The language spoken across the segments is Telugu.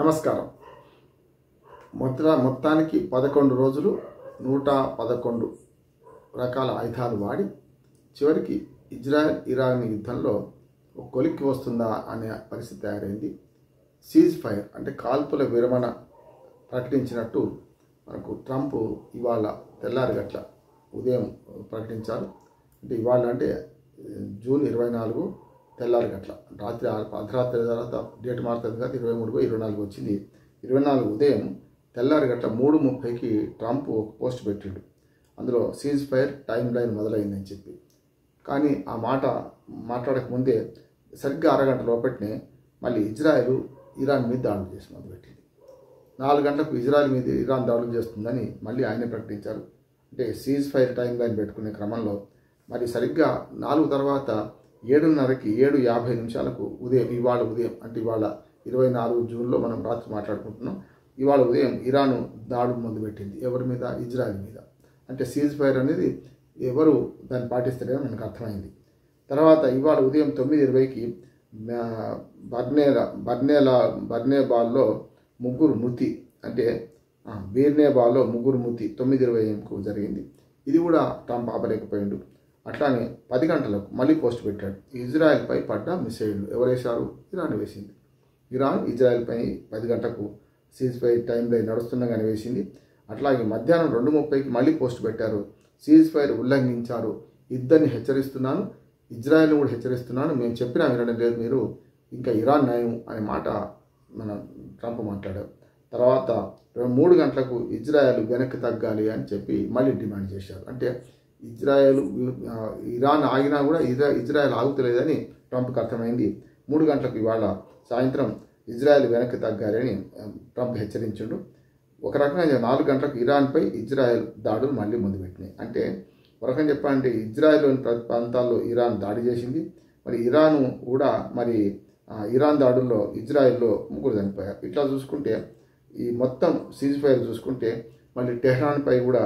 నమస్కారం. మొత్తానికి 11 రోజులు 111 రకాల ఆయుధాలు వాడి చివరికి ఇజ్రాయెల్ ఇరాన్ యుద్ధంలో కొలిక్కి వస్తుందా అనే పరిస్థితి తయారైంది. సీజ్ ఫైర్ అంటే కాల్పుల విరమణ ప్రకటించినట్టు మనకు ట్రంప్ ఇవాళ తెల్లారిగట్ల ఉదయం ప్రకటించారు. అంటే ఇవాళ అంటే జూన్ 24 తెల్లారిగట్ల రాత్రి అర్ధరాత్రి తర్వాత డేట్ మారుతుంది కదా, 23-24 వచ్చింది. 24 ఉదయం తెల్లారిగట్ల 3:30కి ట్రంప్ ఒక పోస్ట్ పెట్టిండు. అందులో సీజ్ ఫైర్ టైం లైన్ మొదలైందని చెప్పి. కానీ ఆ మాట మాట్లాడకముందే సరిగ్గా అరగంట లోపట్నే మళ్ళీ ఇజ్రాయెల్ ఇరాన్ మీద దాడులు చేసి మొదలుపెట్టింది. 4 గంటలకు ఇజ్రాయెల్ మీద ఇరాన్ దాడులు చేస్తుందని మళ్ళీ ఆయనే ప్రకటించారు. అంటే సీజ్ ఫైర్ టైం లైన్ పెట్టుకునే క్రమంలో మరి సరిగ్గా 4 తర్వాత 7:30కి 7:50 ఇవాళ ఉదయం అంటే ఇవాళ 24 జూన్లో మనం రాత్రి మాట్లాడుకుంటున్నాం. ఇవాళ ఉదయం ఇరాన్ దాడులు మొదలుపెట్టింది. ఎవరి మీద? ఇజ్రాయెల్ మీద. అంటే సీజ్ ఫైర్ అనేది ఎవరు దాన్ని పాటిస్తలేదో మనకు అర్థమైంది. తర్వాత ఇవాళ ఉదయం 9:20కి బర్నేబాల్లో ముగ్గురు మృతి, అంటే బీర్నేబాల్లో ముగ్గురు మృతి 9:20కు జరిగింది. ఇది కూడా ట్రంప్ ఆపలేకపోయిండు. అట్లానే 10 గంటలకు మళ్ళీ పోస్ట్ పెట్టాడు. ఇజ్రాయెల్పై పడ్డ మిసైళ్లు ఎవరు వేశారు? ఇరాన్ వేసింది. ఇరాన్ ఇజ్రాయెల్పై 10 గంటలకు సీజ్ ఫైర్ టైం లైన్ నడుస్తుండగానే వేసింది. అట్లాగే మధ్యాహ్నం 2:30కి మళ్ళీ పోస్ట్ పెట్టారు. సీజ్ ఫైర్ ఉల్లంఘించారు, ఇద్దరిని హెచ్చరిస్తున్నాను, ఇజ్రాయెల్ని కూడా హెచ్చరిస్తున్నాను, మేము చెప్పినా వినడం లేదు మీరు, ఇంకా ఇరాన్ న్యాయం అనే మాట మన ట్రంప్ మాట్లాడారు. తర్వాత 3 గంటలకు ఇజ్రాయెల్ వెనక్కి తగ్గాలి అని చెప్పి మళ్ళీ డిమాండ్ చేశారు. అంటే ఇరాన్ ఆగినా కూడా ఇజ్రాయెల్ ఆగుతలేదని ట్రంప్కి అర్థమైంది. 3 గంటలకు ఇవాళ సాయంత్రం ఇజ్రాయెల్ వెనక్కి తగ్గాలి అని ట్రంప్ హెచ్చరించిండు. ఒక రకంగా 4 గంటలకు ఇరాన్పై ఇజ్రాయెల్ దాడులు మళ్ళీ మొదలుపెట్టినాయి. అంటే ఒక రకంగా చెప్పాలంటే ఇజ్రాయెల్లోని ప్రతి ప్రాంతాల్లో ఇరాన్ దాడి చేసింది. మరి ఇరాన్ కూడా ఇరాన్ దాడుల్లో ఇజ్రాయెల్లో ముగ్గురు చనిపోయారు. ఇట్లా చూసుకుంటే ఈ మొత్తం సీజ్ ఫైర్ చూసుకుంటే మళ్ళీ టెహ్రాన్పై కూడా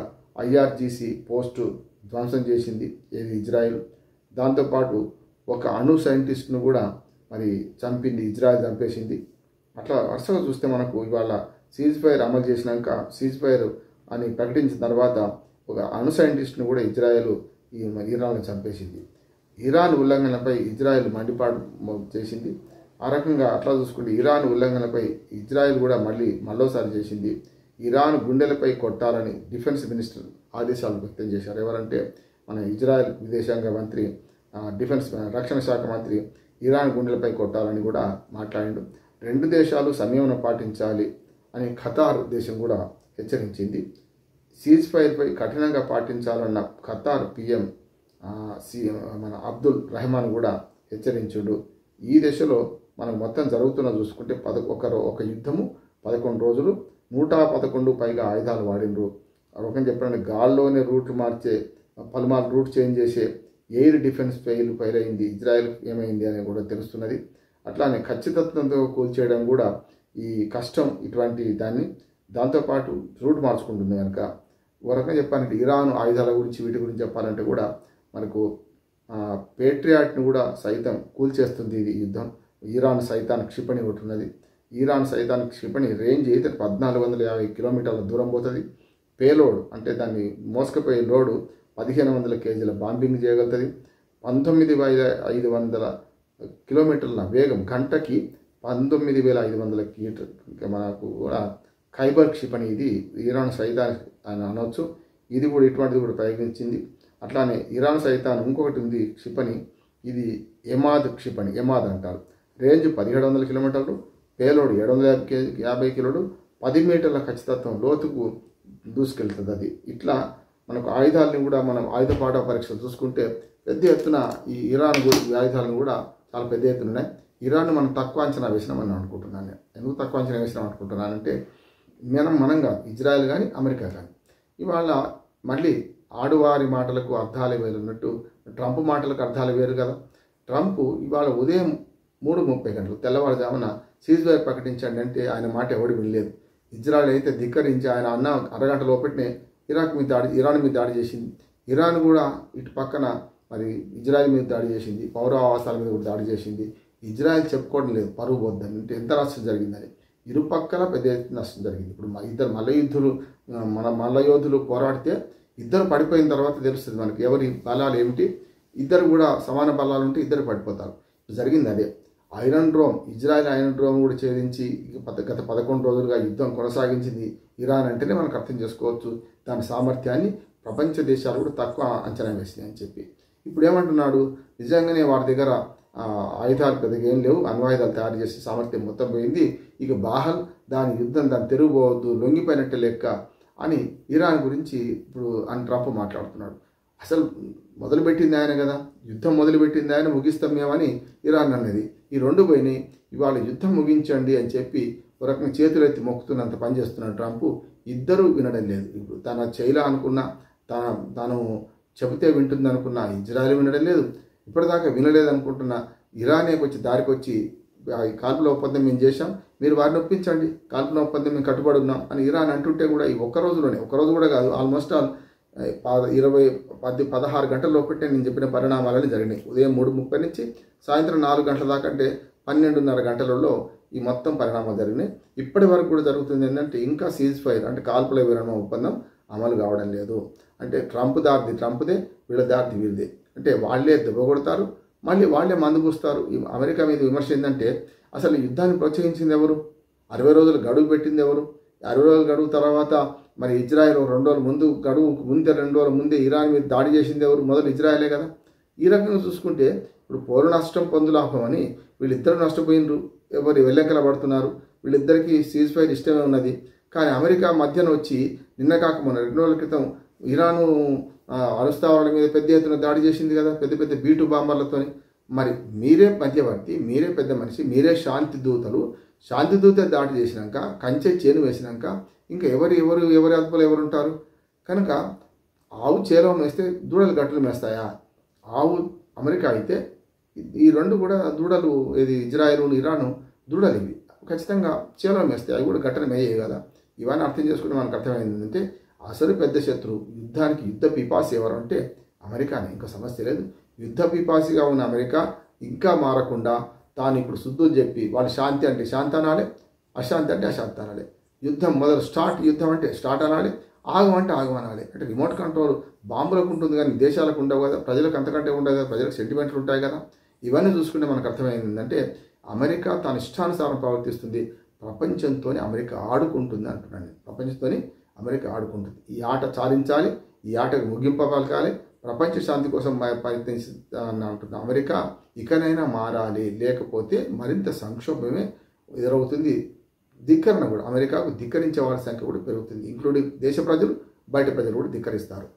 IRGC పోస్టు ధ్వంసం చేసింది ఏది ఇజ్రాయెల్. దాంతోపాటు ఒక అణు సైంటిస్ట్ను కూడా మరి చంపింది, ఇజ్రాయెల్ చంపేసింది. అట్లా వరుసగా చూస్తే మనకు ఇవాళ సీజ్ ఫైర్ అమలు చేసినాక సీజ్ ఫైర్ అని ప్రకటించిన తర్వాత ఒక అణు సైంటిస్ట్ను కూడా ఇజ్రాయెల్ ఇరాన్ను చంపేసింది. ఇరాన్ ఉల్లంఘనపై ఇజ్రాయెల్ మండిపాటు చేసింది. ఆ రకంగా అట్లా చూసుకుంటే ఇరాన్ ఉల్లంఘనపై ఇజ్రాయెల్ కూడా మళ్ళోసారి చేసింది. ఇరాన్ గుండెలపై కొట్టాలని డిఫెన్స్ మినిస్టర్ ఆదేశాలు వ్యక్తం చేశారు. ఎవరంటే మన ఇజ్రాయెల్ విదేశాంగ మంత్రి, డిఫెన్స్ రక్షణ శాఖ మంత్రి ఇరాన్ గుండెలపై కొట్టాలని కూడా మాట్లాడిండు. 2 దేశాలు సంయమనం పాటించాలి అని ఖతార్ దేశం కూడా హెచ్చరించింది. సీజ్ ఫైర్పై కఠినంగా పాటించాలన్న ఖతార్ PM మన అబ్దుల్ రెహమాన్ కూడా హెచ్చరించుడు. ఈ దశలో మనం మొత్తం జరుగుతున్న చూసుకుంటే ఒక యుద్ధము 11 రోజులు 111 పైగా ఆయుధాలు వాడిండ్రు. రకం చెప్పాలంటే గాల్లోనే రూట్లు మార్చే పలుమార్లు రూట్ చేంజ్ చేసే ఎయిర్ డిఫెన్స్ ఫెయిల్ అయింది. ఇజ్రాయెల్ ఏమైంది అని కూడా తెలుస్తున్నది. అట్లానే ఖచ్చితత్వంతో కూల్చేయడం కూడా ఈ కష్టం ఇటువంటి దాంతోపాటు రూట్ మార్చుకుంటుంది కనుక ఒక రకంగా చెప్పాలంటే ఇరాన్ ఆయుధాల గురించి వీటి గురించి చెప్పాలంటే కూడా మనకు పేట్రియాట్ను కూడా సైతం కూల్చేస్తుంది ఇది యుద్ధం. ఇరాన్ సైతాన్ క్షిపణి ఒకటి ఉన్నది. ఇరాన్ సైతాన్ క్షిపణి రేంజ్ అయితే 1450 కిలోమీటర్ల దూరం పోతుంది. పేలోడ్ అంటే దాన్ని మోసుకుపోయే లోడు 1500 కేజీల బాంబింగ్ చేయగలుగుతుంది. 19,500 కిలోమీటర్ల వేగం, గంటకి 19,500 కిలోమీటర్ మనకు కూడా ఖైబర్ క్షిపణి ఇది ఇరాన్ సైతాన్ అని అనవచ్చు. ఇది కూడా ఇటువంటిది కూడా ప్రయోగించింది. అట్లానే ఇరాన్ సైతాన్ ఇంకొకటి ఉంది క్షిపణి, ఇది ఎమాద్ క్షిపణి, ఎమాద్ అంటారు. రేంజ్ 1700 కిలోమీటర్లు, పేలోడ్ 750 కిలోలు, 10 మీటర్ల ఖచ్చితత్వం లోతుకు దూసుకెళ్తుంది అది. ఇట్లా మనకు ఆయుధాలని కూడా మనం ఆయుధ పాఠ పరీక్షలు చూసుకుంటే పెద్ద ఎత్తున ఈ ఇరాన్ ఆయుధాలను కూడా చాలా పెద్ద ఎత్తున ఉన్నాయి. ఇరాన్ మనం తక్కువ అంచనా వేసినామని అనుకుంటున్నాను. ఎందుకు తక్కువ అంచనా వేసినాం అనుకుంటున్నానంటే మనం కాదు, ఇజ్రాయెల్ కానీ అమెరికా కానీ. ఇవాళ మళ్ళీ ఆడువారి మాటలకు అర్థాలు వేరు ఉన్నట్టు ట్రంప్ మాటలకు అర్థాలు వేరు కదా. ట్రంప్ ఇవాళ ఉదయం 3:30 గంటలు తెల్లవారుజామున సీజ్ ఫైర్ ప్రకటించండి అంటే ఆయన మాట ఎవడు వినలేదు. ఇజ్రాయెల్ అయితే ధిక్కరించి ఆయన అన్న అరగంట లోపటినే ఇరాన్ మీద దాడి చేసింది. ఇరాన్ కూడా ఇటు పక్కన మరి ఇజ్రాయెల్ మీద దాడి చేసింది, పౌర ఆవాసాల మీద కూడా దాడి చేసింది. ఇజ్రాయెల్ చెప్పుకోవడం లేదు పరువు పోద్దని, అంటే ఎంత నష్టం జరిగిందని. ఇరుపక్కల పెద్ద ఎత్తున నష్టం జరిగింది. ఇప్పుడు ఇద్దరు మల్లయోధులు పోరాడితే ఇద్దరు పడిపోయిన తర్వాత తెలుస్తుంది మనకి ఎవరి బలాలు ఏమిటి. ఇద్దరు కూడా సమాన బలాలు ఉంటే ఇద్దరు పడిపోతారు. జరిగింది అదే. ఇజ్రాయెల్ ఐరన్ డ్రోమ్ కూడా ఛేదించి గత 11 రోజులుగా యుద్ధం కొనసాగించింది ఇరాన్ అంటేనే మనకు అర్థం చేసుకోవచ్చు దాని సామర్థ్యాన్ని. ప్రపంచ దేశాలు కూడా తక్కువ అంచనా వేసినాయి అని చెప్పి ఇప్పుడు ఏమంటున్నాడు, నిజంగానే వారి దగ్గర ఆయుధాలు పెద్దగా ఏం లేవు, అణ్వాయుధాలు తయారు చేసే సామర్థ్యం మొత్తం పోయింది, ఇక బాహల్ దాని యుద్ధం దాన్ని తిరుగుపోవద్దు, లొంగిపోయినట్టే లెక్క అని ఇరాన్ గురించి ఇప్పుడు అని ట్రంప్ మాట్లాడుతున్నాడు. అసలు మొదలుపెట్టింది ఆయన కదా, యుద్ధం మొదలుపెట్టింది ఆయన, ముగిస్తాం మేమని ఇరాన్ అన్నది. ఈ రెండు పోయినాయి. ఇవాళ యుద్ధం ముగించండి అని చెప్పి ఒక రకంగా చేతులెత్తి మొక్కుతున్నంత పని చేస్తున్నాడు ట్రంప్. ఇద్దరూ వినడం లేదు. ఇప్పుడు తన చైలా అనుకున్న తాను చెబితే వింటుంది అనుకున్న ఇజ్రాయెల్ వినడం లేదు. ఇప్పటిదాకా వినలేదు అనుకుంటున్న ఇరానే వచ్చి దారికి వచ్చి కాల్పుల ఒప్పందం మేము చేశాం, మీరు వారిని ఒప్పించండి, కాల్పుల ఒప్పందం మేము కట్టుబడి ఉన్నాం అని ఇరాన్ అంటుంటే కూడా ఈ ఒక్క రోజు కూడా కాదు, ఆల్మోస్ట్ ఆల్ 16 గంటల లోపట్టే నేను చెప్పిన పరిణామాలని జరిగినాయి. ఉదయం 3:30 నుంచి సాయంత్రం 4 గంటల దాకా, అంటే 12:30 గంటలలో ఈ మొత్తం పరిణామాలు జరిగినాయి. ఇప్పటి వరకు కూడా జరుగుతుంది ఏంటంటే ఇంకా సీజ్ ఫైర్ అంటే కాల్పుల విరమణ ఒప్పందం అమలు కావడం లేదు. అంటే ట్రంప్ దారిది ట్రంప్దే, వీళ్ళ దారిది వీళ్ళదే. అంటే వాళ్ళే దెబ్బ కొడతారు, మళ్ళీ వాళ్ళే మందుపుస్తారు. అమెరికా మీద విమర్శ ఏంటంటే అసలు యుద్ధాన్ని ప్రోత్సహించింది ఎవరు, 60 రోజులు గడువు పెట్టింది ఎవరు, 60 రోజుల గడువు తర్వాత మరి ఇజ్రాయెల్ 2 రోజుల ముందు గడువు ముందే 2 రోజుల ముందే ఇరాన్ మీద దాడి చేసింది ఎవరు, మొదలు ఇజ్రాయెలే కదా. ఈ రకంగా చూసుకుంటే ఇప్పుడు పోరు నష్టం పొందులాభం అని వీళ్ళిద్దరు నష్టపోయినరు, ఎవరు వెల్లెంకల పడుతున్నారు. వీళ్ళిద్దరికీ సీజ్ ఫైర్ ఇష్టమే ఉన్నది. కానీ అమెరికా మధ్యన వచ్చి నిన్న కాక మొన్న 2 రోజుల క్రితం ఇరాను అణుస్థావరాల మీద పెద్ద ఎత్తున దాడి చేసింది కదా, పెద్ద పెద్ద B-2 బాంబర్లతో. మరి మీరే మధ్యవర్తి, మీరే పెద్ద మనిషి, మీరే శాంతి దూత దాడి చేసినాక, కంచె చేను వేసినాక ఇంకా ఎవరి అదుపులో ఎవరుంటారు? కనుక ఆవు చేలో మేస్తే దూడలు గట్టులు మేస్తాయా? ఆవు అమెరికా అయితే ఈ రెండు కూడా దూడలు, ఇది ఇజ్రాయెల్ ఇరాను దూడలు ఇవి ఖచ్చితంగా చేలో మేస్తాయి, అవి కూడా గట్టలు మేయే కదా. ఇవన్నీ అర్థం చేసుకుంటే మనకు అర్థమైంది ఏంటంటే అసలు పెద్ద శత్రువు యుద్ధానికి యుద్ధ పిపాసి ఎవరు అంటే అమెరికానే, ఇంకా సమస్య లేదు. యుద్ధ పిపాసిగా ఉన్న అమెరికా ఇంకా మారకుండా తాను ఇప్పుడు శుద్ధులు చెప్పి వాళ్ళు శాంతి అంటే శాంతి అనాలి, అశాంతి అంటే అశాంతి అనాలి. యుద్ధం మొదలు యుద్ధం అంటే స్టార్ట్ అనాలి, ఆగమంటే ఆగమనాలి. అంటే రిమోట్ కంట్రోల్ బాంబులకు ఉంటుంది కానీ దేశాలకు ఉండవు కదా, ప్రజలకు అంతకంటే ఉండదు కదా, ప్రజలకు సెంటిమెంట్లు ఉంటాయి కదా. ఇవన్నీ చూసుకుంటే మనకు అర్థమైంది ఏంటంటే అమెరికా తన ఇష్టానుసారం ప్రవర్తిస్తుంది, ప్రపంచంతో అమెరికా ఆడుకుంటుంది అంటున్నాను. ప్రపంచంతో అమెరికా ఆడుకుంటుంది. ఈ ఆట చాలించాలి, ఈ ఆటకు ముగింపు పలకాలి, ప్రపంచ శాంతి కోసం ప్రయత్నించాలని అంటున్న అమెరికా ఇకనైనా మారాలి, లేకపోతే మరింత సంక్షోభమే ఎదురవుతుంది. ధిక్కరణ కూడా, అమెరికాకు ధిక్కరించే వారి సంఖ్య కూడా పెరుగుతుంది, ఇంక్లూడింగ్ దేశ ప్రజలు, బయట ప్రజలు కూడా ధిక్కరిస్తారు.